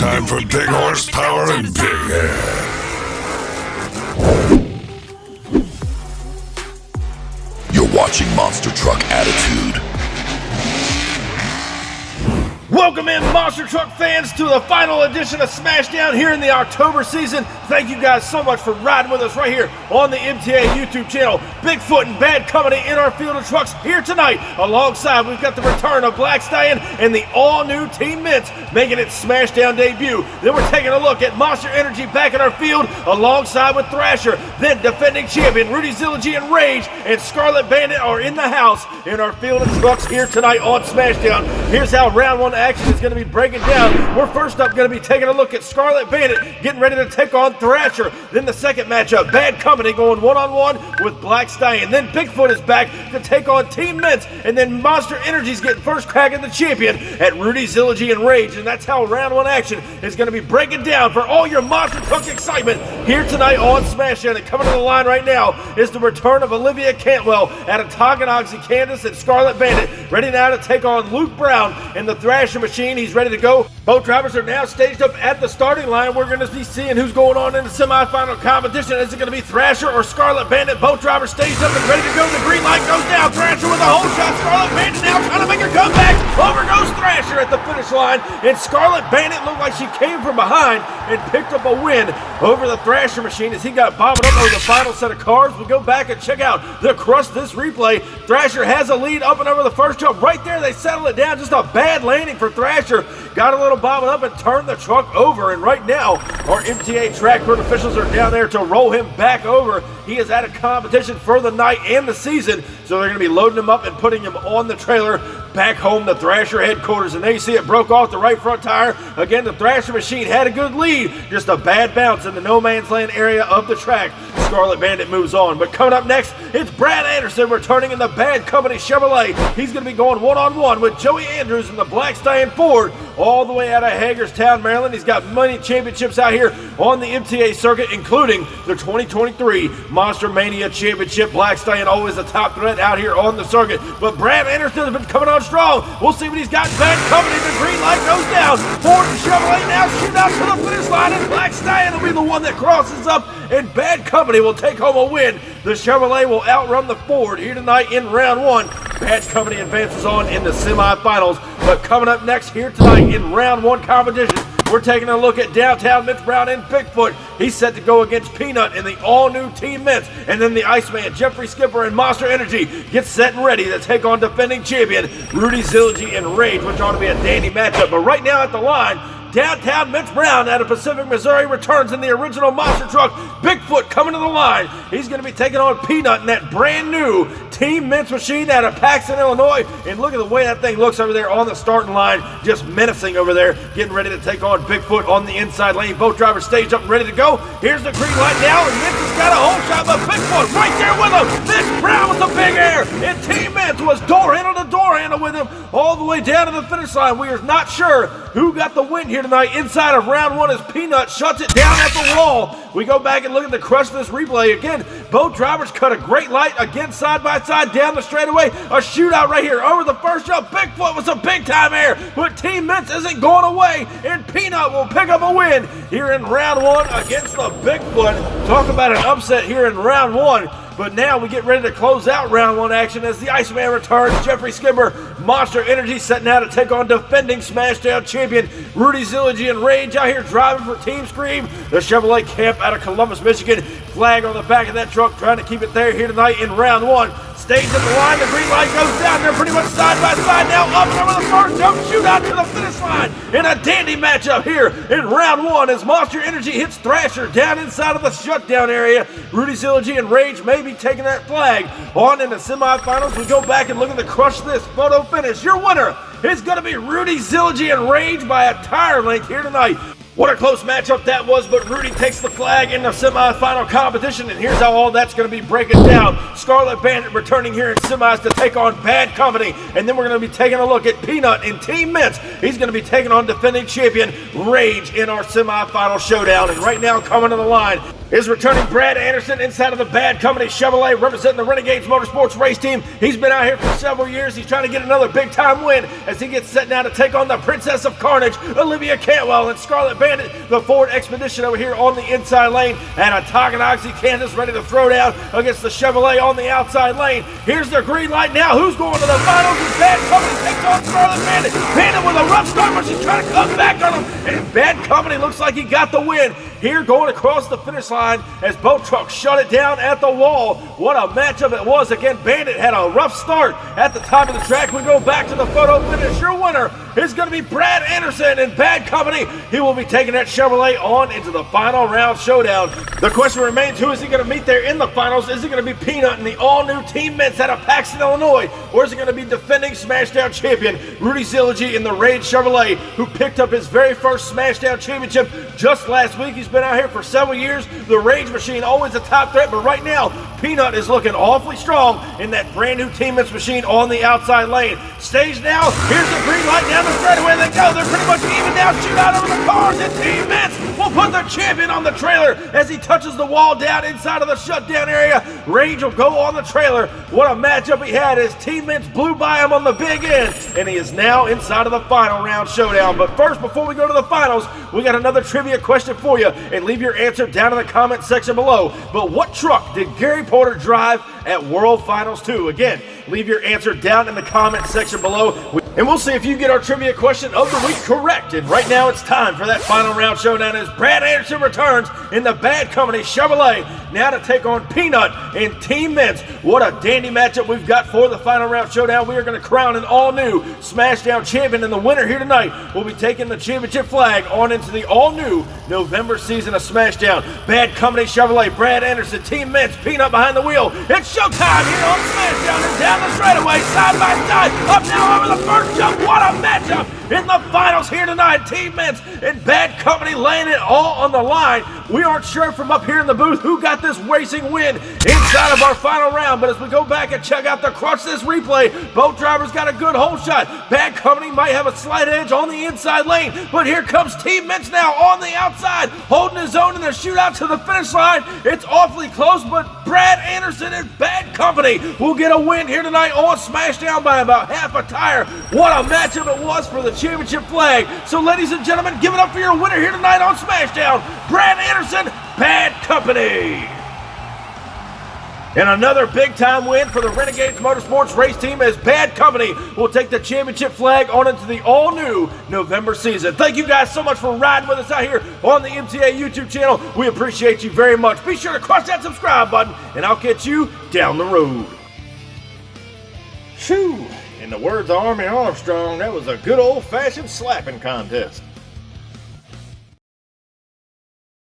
Time for big horsepower and big hair. You're watching Monster Truck Attitude. Welcome in, Monster Truck fans, to the final edition of Smashdown here in the October season. Thank you guys so much for riding with us right here on the MTA YouTube channel. Bigfoot and Bad Company in our field of trucks here tonight. Alongside, we've got the return of Black Stallion and the all-new Team Mints making its Smashdown debut. Then we're taking a look at Monster Energy back in our field alongside with Thrasher. Then defending champion Rudy 𝐿𝐵𝐷 and Rage and Scarlet Bandit are in the house in our field of trucks here tonight on Smashdown. Here's how round one action is going to be breaking down. We're first up going to be taking a look at Scarlet Bandit getting ready to take on Thrasher. Then the second matchup, Bad Company going one-on-one with Black Stallion. Then Bigfoot is back to take on Team Mints. And then Monster Energy's getting first crack at the champion at Rudy 𝐿𝐵𝐷 and Rage. And that's how round one action is going to be breaking down for all your Monster Truck excitement here tonight on Smashdown. And coming to the line right now is the return of Olivia Cantwell out of 𝐾𝐨𝐧'𝐭 and Scarlet Bandit. Ready now to take on Luke Brown in the Thrasher machine. He's ready to go. Both drivers are now staged up at the starting line. We're going to be seeing who's going on in the semifinal competition. Is it going to be Thrasher or Scarlet Bandit? Both drivers staged up and ready to go. The green light goes down. Thrasher with a hole shot. Scarlet Bandit now trying to make a comeback. Over goes Thrasher at the finish line. And Scarlet Bandit looked like she came from behind and picked up a win over the Thrasher machine as he got bobbed up over the final set of cars. We go back and check out the Crush This replay. Thrasher has a lead up and over the first jump. Right there, they settle it down. Just a bad landing for Thrasher. Got a little bobbing up and turned the truck over. And right now, our MTA track court officials are down there to roll him back over. He is out of competition for the night and the season. So they're going to be loading him up and putting him on the trailer back home to Thrasher headquarters. And there you see it broke off the right front tire. Again, the Thrasher machine had a good lead. Just a bad bounce in the no man's land area of the track. Scarlet Bandit moves on. But coming up next, it's Brad Anderson returning in the Bad Company Chevrolet. He's going to be going one-on-one with Joey Andrews in the Black Stallion Ford all the way out of Hagerstown, Maryland. He's got many championships out here on the MTA circuit, including the 2023 Monster Mania Championship. Black Stallion always a top threat out here on the circuit. But Brad Anderson has been coming on strong. We'll see what he's got. Bad Company, the green light goes down. Ford and Chevrolet now shoot out to the finish line, and Black Stallion will be the one that crosses up, and Bad Company will take home a win. The Chevrolet will outrun the Ford here tonight in round one. Bad Company advances on in the semifinals. But coming up next here tonight in round one competition, we're taking a look at downtown Mitch Brown and Bigfoot. He's set to go against Peanut in the all-new Team Mints. And then the Iceman, Jeffrey Skipper, and Monster Energy get set and ready to take on defending champion Rudy 𝐿𝐵𝐷 and Rage, which ought to be a dandy matchup. But right now at the line, downtown Mitch Brown out of Pacific, Missouri returns in the original monster truck. Bigfoot coming to the line. He's going to be taking on Peanut in that brand new Team Mints machine out of Paxton, Illinois. And look at the way that thing looks over there on the starting line. Just menacing over there. Getting ready to take on Bigfoot on the inside lane. Both drivers staged up and ready to go. Here's the green light now. And Mints has got a hole shot, but Bigfoot right there with him. Mitch Brown with the big air. And Team Mints was door handle to door handle with him all the way down to the finish line. We are not sure who got the win here tonight. Inside of round one as Peanut shuts it down at the wall. We go back and look at the Crush This replay again. Both drivers cut a great light again side by side down the straightaway. A shootout right here over the first jump. Bigfoot with some big time air, but Team Mints isn't going away, and Peanut will pick up a win here in round one against the Bigfoot. Talk about an upset here in round one. But now we get ready to close out round one action as the Iceman returns. Jeffrey Skipper, Monster Energy setting out to take on defending Smashdown champion Rudy 𝐿𝐵𝐷 and Rage out here driving for Team Scream. The Chevrolet Camp out of Columbus, Michigan. Flag on the back of that truck trying to keep it there here tonight in round one. Stays at the line, the green light goes down. They're pretty much side by side now. Up and over the first jump, shootout to the finish line. In a dandy matchup here in round one as Monster Energy hits Thrasher down inside of the shutdown area. Rudy 𝐿𝐵𝐷 and Rage may be taking that flag. On in the semifinals, we go back and look at the Crush This photo finish. Your winner is going to be Rudy 𝐿𝐵𝐷 and Rage by a tire length here tonight. What a close matchup that was, but Rudy takes the flag in the semifinal competition, and here's how all that's going to be breaking down. Scarlet Bandit returning here in semis to take on Bad Company, and then we're going to be taking a look at Peanut in Team Mints. He's going to be taking on defending champion Rage in our semifinal showdown, and right now coming to the line, is returning Brad Anderson inside of the Bad Company Chevrolet, representing the Renegades Motorsports race team. He's been out here for several years. He's trying to get another big-time win as he gets set now to take on the Princess of Carnage, 𝐸𝐵𝐾𝐿, and Scarlet Bandit, the Ford Expedition over here on the inside lane, and a 𝐾𝐨𝐧'𝐭, Kansas, ready to throw down against the Chevrolet on the outside lane. Here's their green light now. Who's going to the finals? As Bad Company takes on Scarlet Bandit. Bandit with a rough start, but she's trying to come back on him, and Bad Company looks like he got the win here going across the finish line as both trucks shut it down at the wall. What a matchup it was. Again, Bandit had a rough start at the top of the track. We go back to the photo finish. Your winner is going to be Brad Anderson in Bad Company. He will be taking that Chevrolet on into the final round showdown. The question remains, who is he going to meet there in the finals? Is it going to be Peanut in the all-new Team Mints out of Paxton, Illinois? Or is it going to be defending Smashdown champion 𝐸𝐨𝐫𝐿 in the Rage Chevrolet, who picked up his very first Smashdown championship just last week? He's been out here for several years. The Rage machine always a top threat, but right now, Peanut is looking awfully strong in that brand new Team Mints machine on the outside lane. Stage now, here's the green light down the straightaway. They go. They're pretty much even now. Shoot out over the cars, and Team Mints will put the champion on the trailer as he touches the wall down inside of the shutdown area. Rage will go on the trailer. What a matchup he had as Team Mints blew by him on the big end, and he is now inside of the final round showdown. But first, before we go to the finals, we got another trivia question for you, and leave your answer down in the comment section below. But what truck did Gary Porter drive at World Finals 2? Again, leave your answer down in the comment section below, and we'll see if you get our trivia question of the week correct. And right now it's time for that final round showdown as Brad Anderson returns in the Bad Company Chevrolet, now to take on Peanut in Team Mints. What a dandy matchup we've got for the final round showdown. We are going to crown an all-new Smashdown champion, and the winner here tonight will be taking the championship flag on into the all-new November season of Smashdown. Bad Company Chevrolet, Brad Anderson, Team Mints, Peanut behind the wheel. It's showtime here on Smashdown, and down the straightaway, side by side, up now over the first jump. What a matchup in the finals here tonight. Team Mints and Bad Company laying it all on the line. We aren't sure from up here in the booth who got this racing win inside of our final round, but as we go back and check out the Crush This replay, both drivers got a good hole shot. Bad Company might have a slight edge on the inside lane, but here comes Team Mints now on the outside, holding his own in the shootout to the finish line. It's awfully close, but Brad Anderson and Bad Company will get a win here tonight on Smashdown by about half a tire. What a matchup it was for the championship flag. So ladies and gentlemen, give it up for your winner here tonight on Smashdown, Brad Anderson, Bad Company. And another big-time win for the Renegades Motorsports race team as Bad Company will take the championship flag on into the all-new November season. Thank you guys so much for riding with us out here on the MTA YouTube channel. We appreciate you very much. Be sure to crush that subscribe button, and I'll catch you down the road. Shoo! In the words of Army Armstrong, that was a good old-fashioned slapping contest.